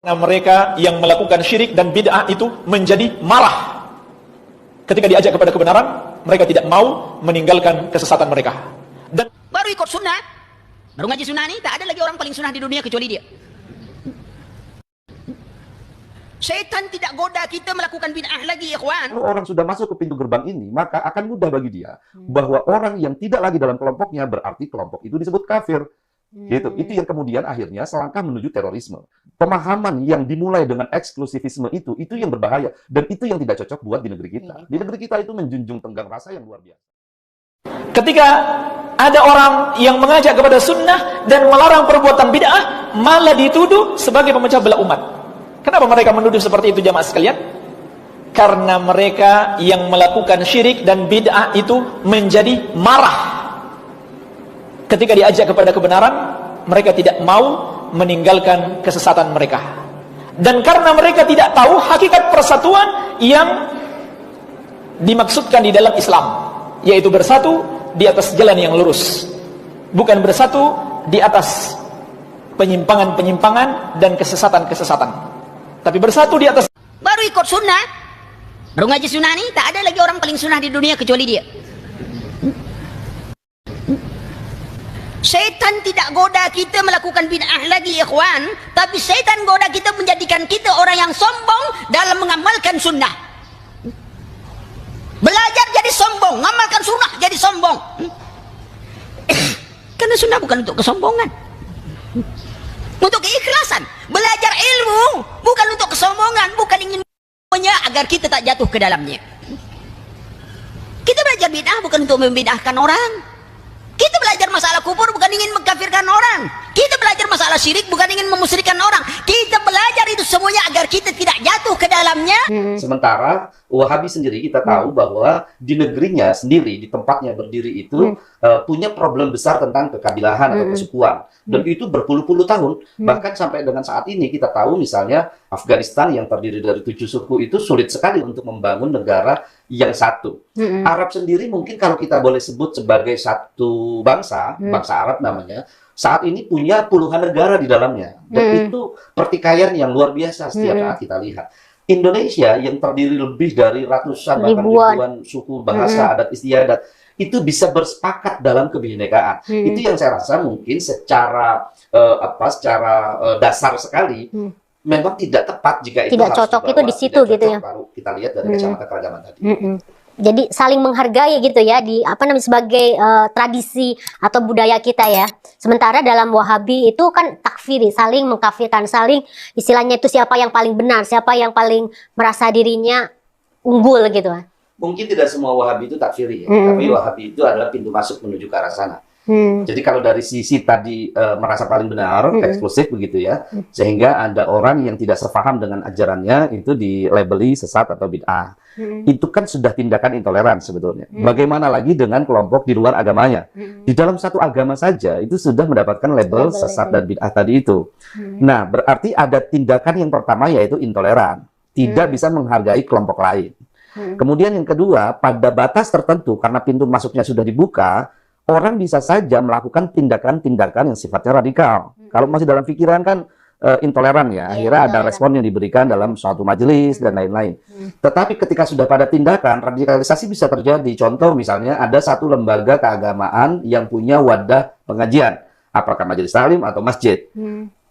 Nah, mereka yang melakukan syirik dan bid'ah itu menjadi marah. Ketika diajak kepada kebenaran, mereka tidak mau meninggalkan kesesatan mereka. Dan baru ikut sunnah, baru ngaji sunnah nih, tak ada lagi orang paling sunnah di dunia kecuali dia. Setan tidak goda kita melakukan bid'ah lagi, ikhwan. Kalau orang sudah masuk ke pintu gerbang ini, maka akan mudah bagi dia bahwa orang yang tidak lagi dalam kelompoknya berarti kelompok itu disebut kafir. Gitu. Itu yang kemudian akhirnya selangkah menuju terorisme. Pemahaman yang dimulai dengan eksklusivisme itu yang berbahaya dan itu yang tidak cocok buat di negeri kita. Di negeri kita itu menjunjung tenggang rasa yang luar biasa. ketika ada orang yang mengajak kepada sunnah dan melarang perbuatan bid'ah, malah dituduh sebagai pemecah belah umat. Kenapa mereka menuduh seperti itu, jamaah sekalian? Karena mereka yang melakukan syirik dan bid'ah itu menjadi marah ketika diajak kepada kebenaran. Mereka tidak mau meninggalkan kesesatan mereka, dan karena mereka tidak tahu hakikat persatuan yang dimaksudkan di dalam Islam, yaitu bersatu di atas jalan yang lurus, bukan bersatu di atas penyimpangan-penyimpangan dan kesesatan-kesesatan, tapi bersatu di atas. Baru ikut sunnah, baru ngaji sunnah nih, tak ada lagi orang paling sunnah di dunia kecuali dia. Setan tidak goda kita melakukan bid'ah lagi, ikhwan, tapi setan goda kita menjadikan kita orang yang sombong dalam mengamalkan sunnah. Belajar jadi sombong, mengamalkan sunnah jadi sombong. Karena sunnah bukan untuk kesombongan, untuk keikhlasan. Belajar ilmu bukan untuk kesombongan, bukan ingin agar kita tak jatuh ke dalamnya. Kita belajar bid'ah bukan untuk membid'ahkan orang. Kita belajar masalah kufur bukan ingin mengkafirkan orang. Kita belajar masalah syirik bukan ingin memusyrikan orang. Kita belajar itu semuanya agar kita tidak jatuh ke dalamnya. Sementara Wahabi sendiri kita tahu bahwa di negerinya sendiri, di tempatnya berdiri itu punya problem besar tentang kekabilahan atau kesukuan. Dan itu berpuluh-puluh tahun. Bahkan sampai dengan saat ini kita tahu misalnya Afghanistan yang terdiri dari 7 suku itu sulit sekali untuk membangun negara yang satu. Arab sendiri mungkin kalau kita boleh sebut sebagai satu bangsa, bangsa Arab namanya, saat ini punya puluhan negara di dalamnya. Dan itu pertikaian yang luar biasa setiap saat kita lihat. Indonesia yang terdiri lebih dari ratusan bahkan ribuan suku, bahasa, adat istiadat, itu bisa bersepakat dalam kebinekaan. Itu yang saya rasa mungkin secara dasar sekali memang tidak tepat jika itu tidak harus cocok dibawa, itu di situ gitu ya. Baru kita lihat dari kacamata keragaman tadi. Jadi saling menghargai gitu ya, di apa namanya, sebagai tradisi atau budaya kita ya. Sementara dalam Wahabi itu kan takfiri, saling mengkafirkan, saling istilahnya itu siapa yang paling benar, siapa yang paling merasa dirinya unggul gitu. Mungkin tidak semua Wahabi itu takfiri ya, tapi Wahabi itu adalah pintu masuk menuju ke arah sana. Jadi kalau dari sisi tadi merasa paling benar, eksklusif begitu ya, sehingga ada orang yang tidak sepaham dengan ajarannya itu dilabeli sesat atau bid'ah. Itu kan sudah tindakan intoleran sebetulnya. Bagaimana lagi dengan kelompok di luar agamanya? Di dalam satu agama saja itu sudah mendapatkan label sesat dan bid'ah tadi itu. Nah, berarti ada tindakan yang pertama yaitu intoleran, tidak bisa menghargai kelompok lain. Kemudian yang kedua, pada batas tertentu karena pintu masuknya sudah dibuka, orang bisa saja melakukan tindakan-tindakan yang sifatnya radikal. Kalau masih dalam pikiran kan intoleran ya, akhirnya ada respon yang diberikan dalam suatu majelis dan lain-lain. Tetapi ketika sudah pada tindakan, radikalisasi bisa terjadi. Contoh misalnya ada satu lembaga keagamaan yang punya wadah pengajian, apakah majelis taklim atau masjid.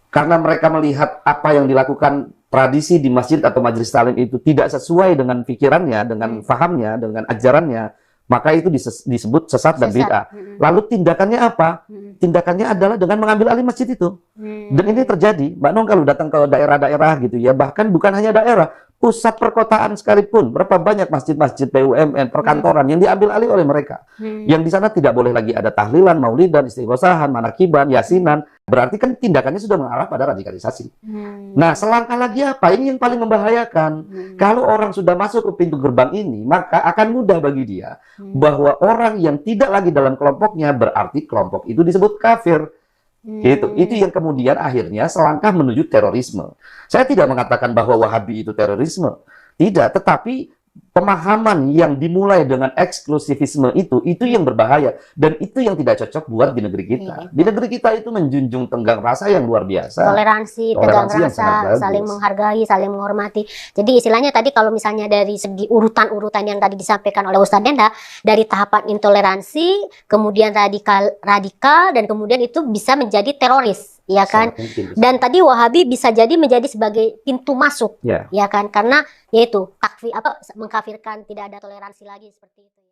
Karena mereka melihat apa yang dilakukan tradisi di masjid atau majelis taklim itu tidak sesuai dengan pikirannya, dengan fahamnya, dengan ajarannya, maka itu disebut sesat dan bid'ah. Lalu tindakannya apa? Tindakannya adalah dengan mengambil alih masjid itu. Dan ini terjadi, Mbak Nong, kalau datang ke daerah-daerah gitu ya, bahkan bukan hanya daerah, pusat perkotaan sekalipun, berapa banyak masjid-masjid BUMN, perkantoran yang diambil alih oleh mereka. Yang di sana tidak boleh lagi ada tahlilan, maulidan, istighosahan, manakiban, yasinan. Berarti kan tindakannya sudah mengarah pada radikalisasi. Nah, selangkah lagi apa? Ini yang paling membahayakan. Kalau orang sudah masuk ke pintu gerbang ini, maka akan mudah bagi dia bahwa orang yang tidak lagi dalam kelompoknya berarti kelompok itu disebut kafir. Gitu. Itu yang kemudian akhirnya selangkah menuju terorisme. Saya tidak mengatakan bahwa Wahabi itu terorisme. Tidak, tetapi pemahaman yang dimulai dengan eksklusivisme itu yang berbahaya dan itu yang tidak cocok buat di negeri kita. Di negeri kita itu menjunjung tenggang rasa yang luar biasa. Toleransi, tegang yang sangat rasa, saling menghargai, saling menghormati. Jadi istilahnya tadi kalau misalnya dari segi urutan-urutan yang tadi disampaikan oleh Ustadz Denda, dari tahapan intoleransi, kemudian radikal dan kemudian itu bisa menjadi teroris. Ya kan, dan tadi Wahabi bisa jadi menjadi sebagai pintu masuk, ya kan, karena yaitu takfir mengkafirkan, tidak ada toleransi lagi seperti itu.